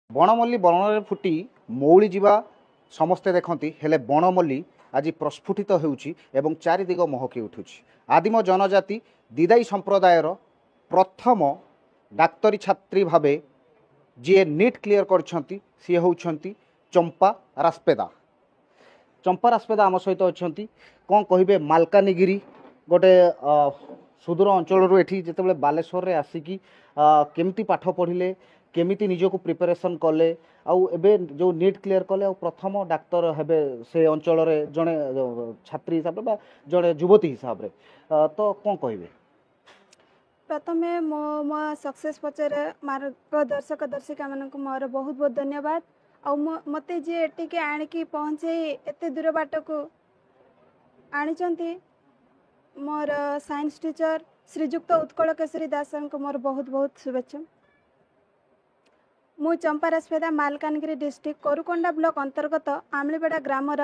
ବଣମଲ୍ଲି ବଣରେ ଫୁଟି ମଉଳି ଯିବା ସମସ୍ତେ ଦେଖନ୍ତି, ହେଲେ ବଣମଲ୍ଲି ଆଜି ପ୍ରସ୍ଫୁଟିତ ହେଉଛି ଏବଂ ଚାରିଦିଗ ମହକି ଉଠୁଛି। ଆଦିମ ଜନଜାତି ଦିଦାଇ ସମ୍ପ୍ରଦାୟର ପ୍ରଥମ ଡାକ୍ତରୀ ଛାତ୍ରୀ ଭାବେ ଯିଏ ନିଟ୍ କ୍ଲିୟର କରିଛନ୍ତି ସିଏ ହେଉଛନ୍ତି ଚମ୍ପା ରାସ୍ପେଦା। ଚମ୍ପା ରାସ୍ପେଦା ଆମ ସହିତ ଅଛନ୍ତି। କ'ଣ କହିବେ, ମାଲକାନଗିରି ଗୋଟେ ସୁଦୂର ଅଞ୍ଚଳରୁ ଏଠି ଯେତେବେଳେ ବାଲେଶ୍ୱରରେ ଆସିକି କେମିତି ପାଠ ପଢ଼ିଲେ, କେମିତି ନିଜକୁ ପ୍ରିପାରେସନ୍ କଲେ, ଆଉ ଏବେ ଯେଉଁ ନିଟ୍ କ୍ଲିୟର କଲେ ଆଉ ପ୍ରଥମ ଡାକ୍ତର ହେବେ ସେ ଅଞ୍ଚଳରେ ଜଣେ ଛାତ୍ରୀ ହିସାବରେ ବା ଜଣେ ଯୁବତୀ ହିସାବରେ, ତ କ'ଣ କହିବେ? प्रथमे मो सक्सेस पचर मार्गदर्शक दर्शिका मानक मोर बहुत बहुत धन्यवाद। आ मते जे एटिके आणिकी पहुँचे एते दूर बाट को आनिचंती मोर साइंस टीचर श्रीजुक्त उत्कल केशरी दास को मोर बहुत बहुत शुभेच्छा। मु चंपा रास्पेदा मालकानगिरी डिस्ट्रिक्ट कोरुकोंडा ब्लॉक अंतर्गत आमलीपेड़ा ग्रामर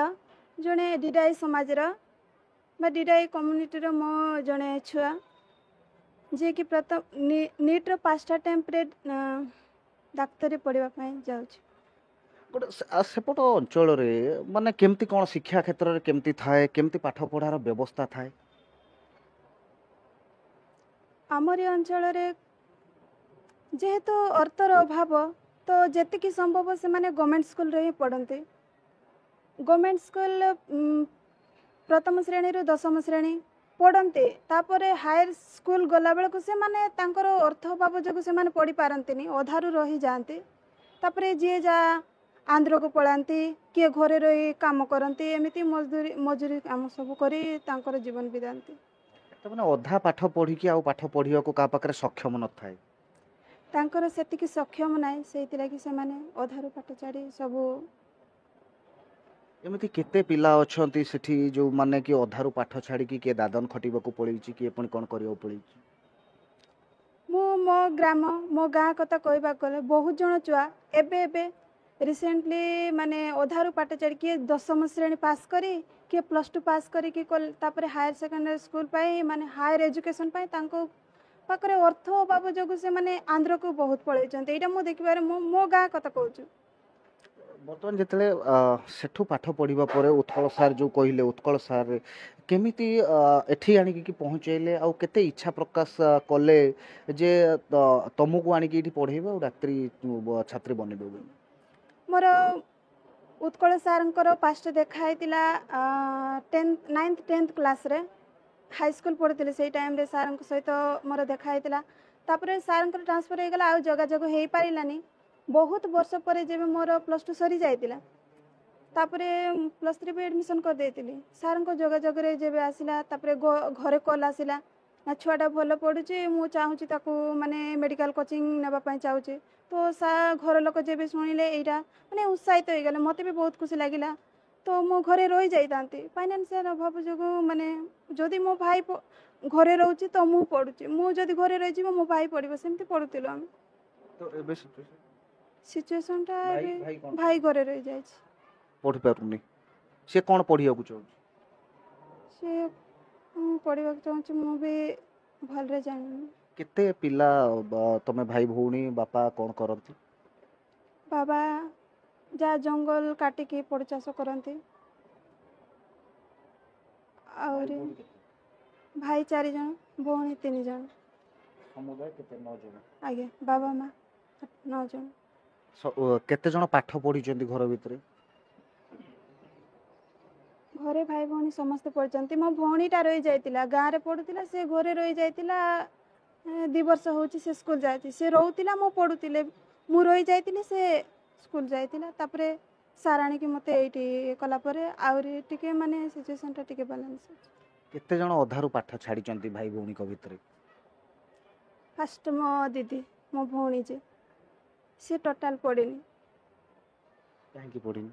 जड़े डिडाई समाजर डिडाई कम्युनिटीर मो जड़े छुआ जे कि प्रथम नीट्र 5टा टेम्परे डाक्तरी पढ़ापी जाऊँ। गोटे सेपट अंचल माने केमती कौन शिक्षा क्षेत्र में केमती थाए, केमती पाठ पढ़ार व्यवस्था थाए? आमरी अंचल जेहेतु अर्थर अभाव तो जेतिकी संभव से माने गवर्नमेंट स्कूल रे ही पढ़ते। गवर्नमेंट स्कूल प्रथम श्रेणी रू 10म श्रेणी पढ़ते, तापर हायर स्कूल गला बेलू से माने तांकर अर्थ अभाव जो से माने पढ़ी पारंती, अधारू रही जाती। तापर जी जा आंध्र को पढ़ाती, किए घरे रही काम करती, एमती मजूरी काम सब करी तांकर जीवन बिताती। अधा पाठ पढ़ी कि पाठ पढ़ा को क्या पाखे सक्षम न थाए, तांकर सेतिकी सक्षम नाई, सेति लागी से माने अधारू पाठ छाड़ी सब। एमती केते पिला अछंती सेठी जो माने कि अधारू पाठ छाड़ी कि के दादन खटिबा को पड़ी छि, कि पुणी कोन करियो पड़ी छि? मो ग्राम मो गाँ कथा कहबा गले बहुत जन छुआ एबे एबे रिसेंटली माने अधारू पाठ छाड़ी किए 10म श्रेणी पास करी, किए +2 पास करी कि तापर हायर सेकेंडरी स्कूल पाई माने हायर एजुकेशन पाई तांको पाखरे अर्थ अभाव जो से माने आंध्र को बहुत पळैचंते। एटा मो देखिबारे मो गाँ कथा कहूछु। बर्तमान जितने सेठू पाठ पढ़ा पर उत्कल सार जो कहले, उत्कल सार केमिति एठी आनिकी पहुँचेले आउ केते इच्छा प्रकाश कले जे तुमको आनिकी पढ़ेबे और डाक्तरी छात्री बनेबे? मोर उत्कल सारंकर पास्ट देखाई 9th 10th क्लास रे हाई स्कूल पढ़ी से टाइम रे सार सहित मोर देखाई तापर सारंकर ट्रांसफर हो गला, जोगाजोग हो पारानी। बहुत वर्ष पर जब मोर +2 सरी जाइतिला, तापरे +3 भी एडमिशन कर देतिली। सारंक जोगाजोग रे जब आसिला, तापरे घरे कॉल आसिला ना छुआटा भल पढ़ुची, मु चाहूची ताकू माने मेडिकल कोचिंग नेबा पई चाहूची। तो सा घर लोक जब शुणिले एटा माने उत्साहित हो गले, मते भी बहुत खुशी लागिला। तो मो घरे रही जाइतांती फाइनेंशियल अभाव जो माने जदि मो भाई घरे रहउची तो मु पढ़ुची, मु जदि घरे रही जीवो मो भाई पढ़िबो, सेमती पढ़ुतिलो हम। तो एबे सिचुएशन टा भाई घरे रही जाय छी, पढ़ी पारुनी। से कोन पढ़िया को चाहू? से पढ़िबा चाहूची, मु भी भल रे जानि। केते पिला तमे भाई भौणी बापा कोन करंती? बाबा जा जंगल काटी के पड़ चाष करती, और भाई 4 जन, भौणी 3 जन। समुदाय केते 9 जन? आगे बाबा माँ 9 जन। केते जन पाठ पढ़ी घर भितर? घरे भाई भौणी समस्त पढ़ी। मो भौणीटा रही जाइतिला, गाँ रे पढ़ुतिला, से घरे रही जाइतिला 2 वर्ष होची से स्कूल जाती। से रहउतिला, मो पढ़ुतिले, मु रही जाइतिली, से स्कूल जाइतिला। तापरे साराणी की मते एठी कला परे आउरी टिके माने सिचुएशन टा टिके बैलेंस। केते जन अधारू पाठ छाड़ी चंती भाई भौणी को भितर? फर्स्ट मो दीदी मो भौणी जे से टोटाल पढ़ेनी। काहे पढ़िनी?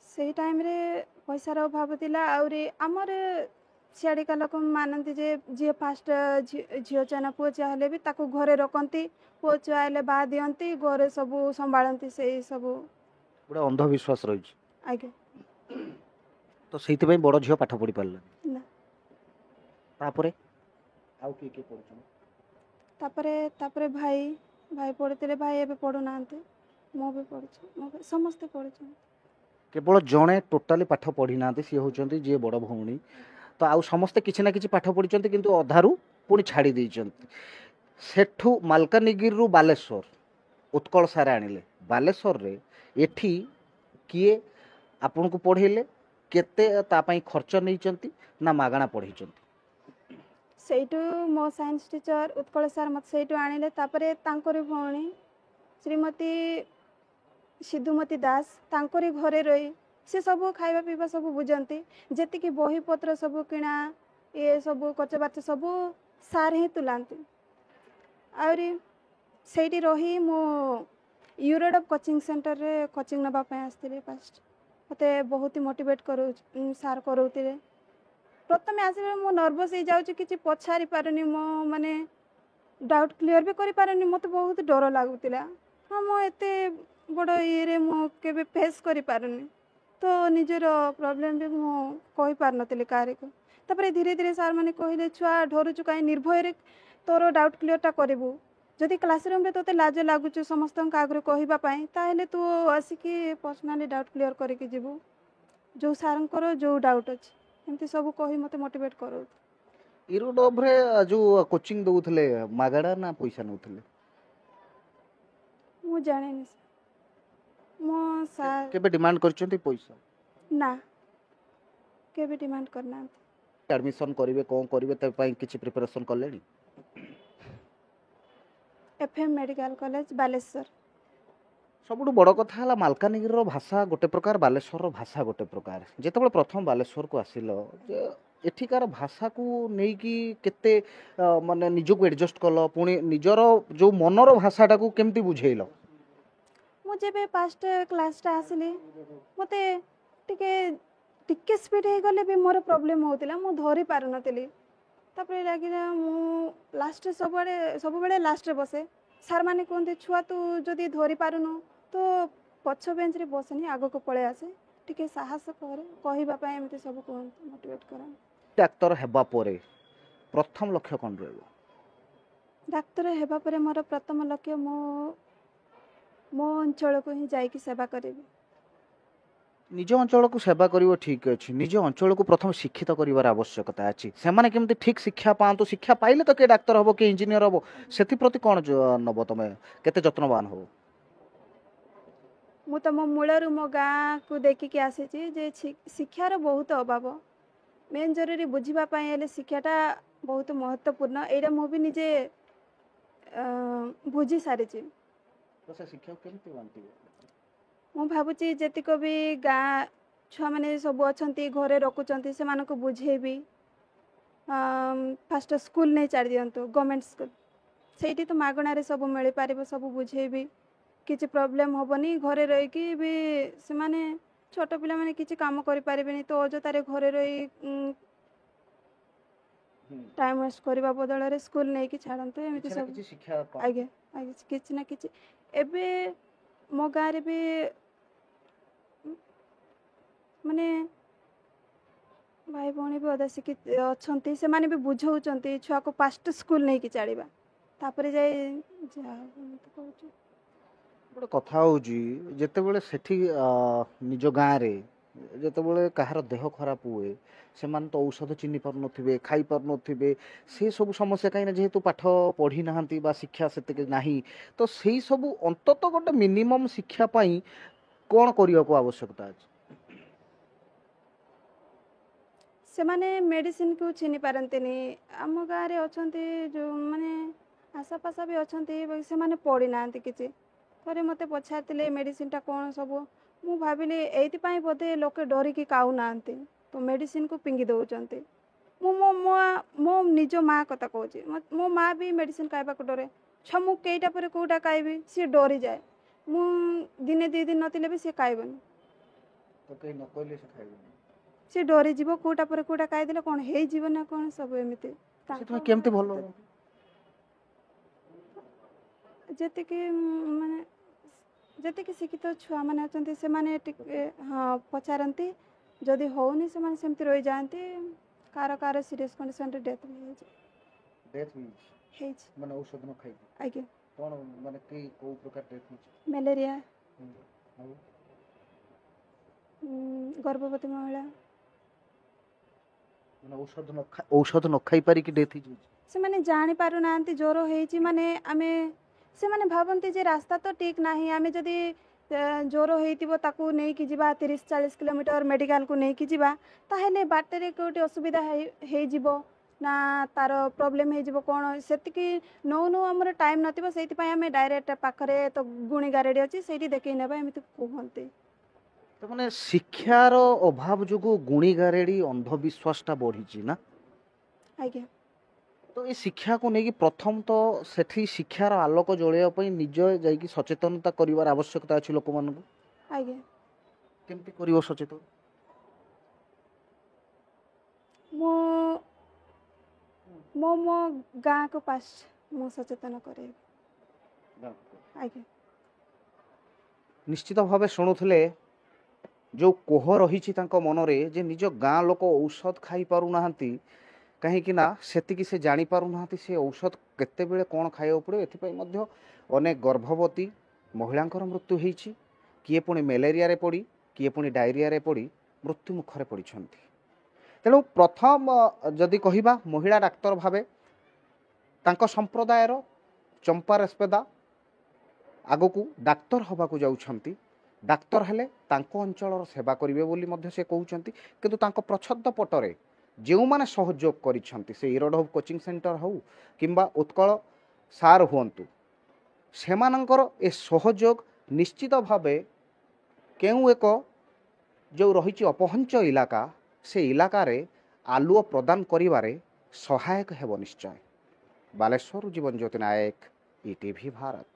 से टाइम रे पैसार अभाव थिला, आउरी हमर सियाड़िका लोक मानती जे जी फास्ट झील चाहे पुओ चाहे हेले भी ताकू घरे रखती, पुओ चाहे बा दियंती, घरे सब संभालती, से सब गोटे अंधविश्वास रही। आगे तो सेति बड़ झील पाठ पढ़ी पारला ना? तापरे आउ के पढ़छन? तापरे भाई ଭାଇ ପଢ଼ିଥିଲେ, ଭାଇ ଏବେ ପଢ଼ୁନାହାନ୍ତି। ମୁଁ ବି ପଢ଼ୁଛି, ସମସ୍ତେ ପଢ଼ୁଛନ୍ତି। କେବଳ ଜଣେ ଟୋଟାଲି ପାଠ ପଢ଼ି ନାହାନ୍ତି, ସିଏ ହେଉଛନ୍ତି ଯିଏ ବଡ଼ ଭଉଣୀ। ତ ଆଉ ସମସ୍ତେ କିଛି ନା କିଛି ପାଠ ପଢ଼ିଛନ୍ତି କିନ୍ତୁ ଅଧାରୁ ପୁଣି ଛାଡ଼ି ଦେଇଛନ୍ତି। ସେଠୁ ମାଲକାନଗିରିରୁ ବାଲେଶ୍ୱର ଉତ୍କଳ ସାର୍ ଆଣିଲେ। ବାଲେଶ୍ୱରରେ ଏଠି କିଏ ଆପଣଙ୍କୁ ପଢ଼େଇଲେ, କେତେ ତା ପାଇଁ ଖର୍ଚ୍ଚ ନେଇଛନ୍ତି ନା ମାଗଣା ପଢ଼େଇଛନ୍ତି? ସେଇଠୁ ମୋ ସାଇନ୍ସ ଟିଚର ଉତ୍କଳ ସାର୍ ମୋତେ ସେଇଠୁ ଆଣିଲେ। ତାପରେ ତାଙ୍କରି ଭଉଣୀ ଶ୍ରୀମତୀ ସିଧୁମତୀ ଦାସ ତାଙ୍କରି ଘରେ ରହି ସେ ସବୁ ଖାଇବା ପିଇବା ସବୁ ବୁଝନ୍ତି। ଯେତିକି ବହିପତ୍ର ସବୁ କିଣା ଇଏ ସବୁ ଖର୍ଚ୍ଚବାର୍ଚ୍ଚ ସବୁ ସାର୍ ହିଁ ତୁଲାନ୍ତି। ଆହୁରି ସେଇଠି ରହି ମୁଁ ୟୁରୋଡପ୍ କୋଚିଂ ସେଣ୍ଟରରେ କୋଚିଂ ନେବା ପାଇଁ ଆସିଥିଲି। ଫାଷ୍ଟ ମୋତେ ବହୁତ ମୋଟିଭେଟ୍ ସାର୍ କରାଉଥିଲେ। ପ୍ରଥମେ ଆସିଲେ ମୁଁ ନର୍ଭସ୍ ହେଇଯାଉଛି, କିଛି ପଚାରି ପାରୁନି, ମୁଁ ମାନେ ଡାଉଟ୍ କ୍ଲିୟର୍ ବି କରିପାରୁନି, ମୋତେ ବହୁତ ଡର ଲାଗୁଥିଲା। ହଁ, ମୁଁ ଏତେ ବଡ଼ ଇଏରେ ମୁଁ କେବେ ଫେସ୍ କରିପାରୁନି, ତ ନିଜର ପ୍ରୋବ୍ଲେମ୍ ବି ମୁଁ କହିପାରୁନଥିଲି କାହାରିକୁ। ତାପରେ ଧୀରେ ଧୀରେ ସାର୍ ମାନେ କହିଲେ, ଛୁଆ ଡରୁଛୁ କାହିଁ, ନିର୍ଭୟରେ ତୋର ଡାଉଟ୍ କ୍ଲିୟର୍ଟା କରିବୁ। ଯଦି କ୍ଲାସରୁମ୍ରେ ତୋତେ ଲାଜ ଲାଗୁଛୁ ସମସ୍ତଙ୍କ ଆଗରେ କହିବା ପାଇଁ, ତାହେଲେ ତୁ ଆସିକି ପର୍ସନାଲି ଡାଉଟ୍ କ୍ଲିୟର୍ କରିକି ଯିବୁ, ଯେଉଁ ସାର୍ଙ୍କର ଯେଉଁ ଡାଉଟ୍ ଅଛି। ଏମିତି ସବୁ କହି ମୋତେ ମୋଟିଭେଟ୍ କରାଉଥିଲେ। ୟୁରୋଡପ୍ରେ ଯେଉଁ କୋଚିଂ ଦେଉଥିଲେ ମାଗଣା ନା ପଇସା ନେଉଥିଲେ? ମୁଁ ଜାଣିନି ମୋ ସାର୍ କେବେ ଡିମାଣ୍ଡ କରିଛନ୍ତି ପଇସା? ନା, କେବେ ଡିମାଣ୍ଡ କରିନାହାନ୍ତି। ଆଡମିସନ୍ କରିବେ, କ'ଣ କରିବେ, ତା ପାଇଁ କିଛି ପ୍ରିପାରେସନ୍ କଲେଣି? FM medical college Balasore. ସବୁଠୁ ବଡ଼ କଥା ହେଲା ମାଲକାନଗିରିର ଭାଷା ଗୋଟେ ପ୍ରକାର, ବାଲେଶ୍ୱରର ଭାଷା ଗୋଟେ ପ୍ରକାର। ଯେତେବେଳେ ପ୍ରଥମ ବାଲେଶ୍ୱରକୁ ଆସିଲ, ଯେ ଏଠିକାର ଭାଷାକୁ ନେଇକି କେତେ ମାନେ ନିଜକୁ ଆଡ଼ଜଷ୍ଟ କଲ, ପୁଣି ନିଜର ଯେଉଁ ମନର ଭାଷାଟାକୁ କେମିତି ବୁଝେଇଲ? ମୁଁ ଯେବେ ଫାଷ୍ଟ କ୍ଲାସ୍ଟା ଆସିଲି, ମୋତେ ଟିକେ ସ୍ପିଡ୍ ହେଇଗଲେ ବି ମୋର ପ୍ରୋବ୍ଲେମ୍ ହେଉଥିଲା, ମୁଁ ଧରି ପାରୁନଥିଲି। ତାପରେ ଲାଗିଲା ମୁଁ ଲାଷ୍ଟରେ ସବୁବେଳେ ଲାଷ୍ଟରେ ବସେ। ସାର୍ମାନେ କୁହନ୍ତି, ଛୁଆ ତୁ ଯଦି ଧରି ପାରୁନୁ ତ ପଛ ବେଞ୍ଚରେ ବସେନି, ଆଗକୁ ପଳେଇ ଆସେ, ଟିକେ ସାହସ କରେ କହିବା ପାଇଁ, ଏମିତି ସବୁ କୁହନ୍ତି, ମୋଟିଭେଟ୍ କରନ୍ତି। ଡାକ୍ତର ହେବା ପରେ ପ୍ରଥମ ଲକ୍ଷ୍ୟ କ'ଣ ରହିବ? ଡାକ୍ତର ହେବା ପରେ ମୋର ପ୍ରଥମ ଲକ୍ଷ୍ୟ ମୋ ଅଞ୍ଚଳକୁ ହିଁ ଯାଇକି ସେବା କରିବି। ନିଜ ଅଞ୍ଚଳକୁ ସେବା କରିବ, ଠିକ୍ ଅଛି। ନିଜ ଅଞ୍ଚଳକୁ ପ୍ରଥମେ ଶିକ୍ଷିତ କରିବାର ଆବଶ୍ୟକତା ଅଛି। ସେମାନେ କେମିତି ଠିକ୍ ଶିକ୍ଷା ପାଆନ୍ତୁ, ଶିକ୍ଷା ପାଇଲେ ତ କିଏ ଡାକ୍ତର ହେବ, କିଏ ଇଞ୍ଜିନିୟର ହେବ, ସେଥିପ୍ରତି କ'ଣ ନେବ, ତମେ କେତେ ଯତ୍ନବାନ ହେବ? ମୁଁ ତ ମୋ ମୂଳରୁ ମୋ ଗାଁକୁ ଦେଖିକି ଆସିଛି ଯେ ଶିକ୍ଷାର ବହୁତ ଅଭାବ। ମେନ୍ ଜରୁରୀ ବୁଝିବା ପାଇଁ ହେଲେ ଶିକ୍ଷାଟା ବହୁତ ମହତ୍ତ୍ୱପୂର୍ଣ୍ଣ। ଏଇଟା ମୁଁ ବି ନିଜେ ବୁଝି ସାରିଛି। ତ ସେ ଶିକ୍ଷାକୁ କେମିତି ବାଣ୍ଟିବ? ମୁଁ ଭାବୁଛି ଯେତିକ ବି ଗାଁ ଛୁଆମାନେ ସବୁ ଅଛନ୍ତି, ଘରେ ରଖୁଛନ୍ତି, ସେମାନଙ୍କୁ ବୁଝେଇବି। ଫାଷ୍ଟ ସ୍କୁଲ୍ ନେଇ ଛାଡ଼ି ଦିଅନ୍ତୁ, ଗଭର୍ଣ୍ଣମେଣ୍ଟ ସ୍କୁଲ୍, ସେଇଠି ତ ମାଗଣାରେ ସବୁ ମିଳିପାରିବ, ସବୁ ବୁଝେଇବି। କିଛି ପ୍ରୋବ୍ଲେମ୍ ହେବନି, ଘରେ ରହିକି ବି ସେମାନେ ଛୋଟ ପିଲାମାନେ କିଛି କାମ କରିପାରିବେନି, ତ ଅଯଥାରେ ଘରେ ରହି ଟାଇମ୍ ୱେଷ୍ଟ କରିବା ବଦଳରେ ସ୍କୁଲ୍ ନେଇକି ଛାଡ଼ନ୍ତୁ, ଏମିତି ସବୁ। ଆଜ୍ଞା, କିଛି ନା କିଛି। ଏବେ ମୋ ଗାଁରେ ବି ମାନେ ଭାଇ ଭଉଣୀ ବି ଅଧା ଶିକ୍ଷିତ ଅଛନ୍ତି, ସେମାନେ ବି ବୁଝଉଛନ୍ତି ଛୁଆକୁ ଫାଷ୍ଟ ସ୍କୁଲ୍ ନେଇକି ଛାଡ଼ିବା, ତାପରେ ଯାଇ ଯାହା କହୁଛୁ। ଗୋଟେ କଥା ହେଉଛି, ଯେତେବେଳେ ସେଠି ନିଜ ଗାଁରେ ଯେତେବେଳେ କାହାର ଦେହ ଖରାପ ହୁଏ, ସେମାନେ ତ ଔଷଧ ଚିହ୍ନି ପାରୁନଥିବେ, ଖାଇପାରୁନଥିବେ, ସେସବୁ ସମସ୍ୟା କାହିଁକିନା ଯେହେତୁ ପାଠ ପଢ଼ି ନାହାନ୍ତି ବା ଶିକ୍ଷା ସେତିକି ନାହିଁ, ତ ସେଇ ସବୁ ଅନ୍ତତଃ ଗୋଟେ ମିନିମମ୍ ଶିକ୍ଷା ପାଇଁ କ'ଣ କରିବାକୁ ଆବଶ୍ୟକତା ଅଛି? ସେମାନେ ମେଡ଼ିସିନ୍କୁ ଚିହ୍ନି ପାରନ୍ତିନି। ଆମ ଗାଁରେ ଅଛନ୍ତି ଯେଉଁମାନେ ଆଶାପାଶା ବି ଅଛନ୍ତି, ସେମାନେ ପଢ଼ିନାହାନ୍ତି କିଛି। ଥରେ ମୋତେ ପଚାରିଥିଲେ ମେଡ଼ିସିନ୍ଟା କ'ଣ ସବୁ, ମୁଁ ଭାବିଲି ଏଇଥିପାଇଁ ବୋଧେ ଲୋକେ ଡରିକି ଖାଉନାହାନ୍ତି, ତ ମେଡ଼ିସିନ୍କୁ ଫିଙ୍ଗି ଦେଉଛନ୍ତି। ମୁଁ ମୋ ନିଜ ମା' କଥା କହୁଛି, ମୋ ମା' ବି ମେଡ଼ିସିନ୍ ଖାଇବାକୁ ଡରେ। ଛୁଆ ମୁଁ କେଇଟା ପରେ କେଉଁଟା ଖାଇବି, ସିଏ ଡରିଯାଏ। ମୁଁ ଦିନେ 2 ଦିନ ନଥିଲେ ବି ସିଏ ଖାଇବନି, ସିଏ ଡରିଯିବ, କେଉଁଟା ପରେ କେଉଁଟା ଖାଇଦେଲେ କ'ଣ ହେଇଯିବ ନା କ'ଣ, ସବୁ ଏମିତି। କେମିତି ଭଲ? ଯେତିକି ଶିକ୍ଷିତ ଛୁଆମାନେ ଅଛନ୍ତି, ସେମାନେ ଟିକେ ପଚାରନ୍ତି, ଯଦି ହେଉନି ସେମାନେ ସେମିତି ରହିଯାଆନ୍ତି। କାହାର ସିରିୟସ୍ କଣ୍ଡିସନ୍ରେ ଡେଥ୍ ହେଇଛି। ମାନେ ଔଷଧ ନ ଖାଇକି? ଆଜ୍ଞା। ତ कौन माने को प्रकार डेथ होची ମ୍ୟାଲେରିଆ ଆଉ गर्भवती महिला ମାନେ ଔଷଧ ନ ଖାଇ ପାରିକି ଡେଥ୍ ହେଇଯାଇଛି। ସେମାନେ ଜାଣି ପାରୁନାହାନ୍ତି ଜ୍ୱର ହେଇଛି ମାନେ ଆମେ ସେମାନେ ଭାବନ୍ତି ଯେ ରାସ୍ତା ତ ଠିକ୍ ନାହିଁ ଆମେ ଯଦି ଜ୍ୱର ହେଇଥିବ ତାକୁ ନେଇକି ଯିବା 30-40 କିଲୋମିଟର ମେଡ଼ିକାଲକୁ ନେଇକି ଯିବା ତାହେଲେ ବାଟରେ କେଉଁଠି ଅସୁବିଧା ହେଇଯିବ ନା ତାର ପ୍ରୋବ୍ଲେମ୍ ହେଇଯିବ କ'ଣ ସେତିକି ନଉ ଆମର ଟାଇମ୍ ନଥିବ ସେଇଥିପାଇଁ ଆମେ ଡାଇରେକ୍ଟ ପାଖରେ ତ ଗୁଣି ଗାରେଡ଼ି ଅଛି ସେଇଠି ଦେଖେଇ ନେବା ଏମିତି କୁହନ୍ତି। ତ ମାନେ ଶିକ୍ଷାର ଅଭାବ ଯୋଗୁଁ ଗୁଣି ଗାରେଡ଼ି ଅନ୍ଧବିଶ୍ୱାସଟା ବଢ଼ିଛି ନା। ଆଜ୍ଞା ତ ଏ ଶିକ୍ଷାକୁ ନେଇକି ପ୍ରଥମ ତ ସେଠି ଶିକ୍ଷାର ଆଲୋକ ଜଳେଇବା ପାଇଁ ନିଜ ଯାଇକି ସଚେତନତା କରିବାର ଆବଶ୍ୟକତା ଅଛି ଲୋକମାନଙ୍କୁ। ଆଜ୍ଞା କେମିତି କରିବ ସଚେତନ? ମୁଁ ମୋ ଗାଁକୁ ଫାଷ୍ଟ ମୁଁ ସଚେତନ କରେଇବି। ଆଜ୍ଞା ନିଶ୍ଚିତ ଭାବେ ଶୁଣୁଥିଲେ ଯେଉଁ କୋହ ରହିଛି ତାଙ୍କ ମନରେ ଯେ ନିଜ ଗାଁ ଲୋକ ଔଷଧ ଖାଇପାରୁନାହାନ୍ତି କାହିଁକି ନା ସେତିକି ସେ ଜାଣିପାରୁନାହାନ୍ତି ସେ ଔଷଧ କେତେବେଳେ କ'ଣ ଖାଇବାକୁ ପଡ଼ିବ। ଏଥିପାଇଁ ମଧ୍ୟ ଅନେକ ଗର୍ଭବତୀ ମହିଳାଙ୍କର ମୃତ୍ୟୁ ହେଇଛି। କିଏ ପୁଣି ମ୍ୟାଲେରିଆରେ ପଡ଼ି କିଏ ପୁଣି ଡାଇରିଆରେ ପଡ଼ି ମୃତ୍ୟୁ ମୁଖରେ ପଡ଼ିଛନ୍ତି। ତେଣୁ ପ୍ରଥମ ଯଦି କହିବା ମହିଳା ଡାକ୍ତର ଭାବେ ତାଙ୍କ ସମ୍ପ୍ରଦାୟର ଚମ୍ପା ରେସ୍ପେଦା ଆଗକୁ ଡାକ୍ତର ହେବାକୁ ଯାଉଛନ୍ତି। ଡାକ୍ତର ହେଲେ ତାଙ୍କ ଅଞ୍ଚଳର ସେବା କରିବେ ବୋଲି ମଧ୍ୟ ସେ କହୁଛନ୍ତି। କିନ୍ତୁ ତାଙ୍କ ପ୍ରଚ୍ଛଦ ପଟରେ ଯେଉଁମାନେ ସହଯୋଗ କରିଛନ୍ତି ସେ ଇରୋଡ କୋଚିଂ ସେଣ୍ଟର ହେଉ କିମ୍ବା ଉତ୍କଳ ସାର୍ ହୁଅନ୍ତୁ ସେମାନଙ୍କର ଏ ସହଯୋଗ ନିଶ୍ଚିତ ଭାବେ କେଉଁ ଏକ ଯେଉଁ ରହିଛି ଅପହଞ୍ଚ ଇଲାକା ସେ ଇଲାକାରେ ଆଲୁଅ ପ୍ରଦାନ କରିବାରେ ସହାୟକ ହେବ ନିଶ୍ଚୟ। ବାଲେଶ୍ୱରରୁ ଜୀବନଜ୍ୟୋତି ନାୟକ, ଇଟିଭି ଭାରତ।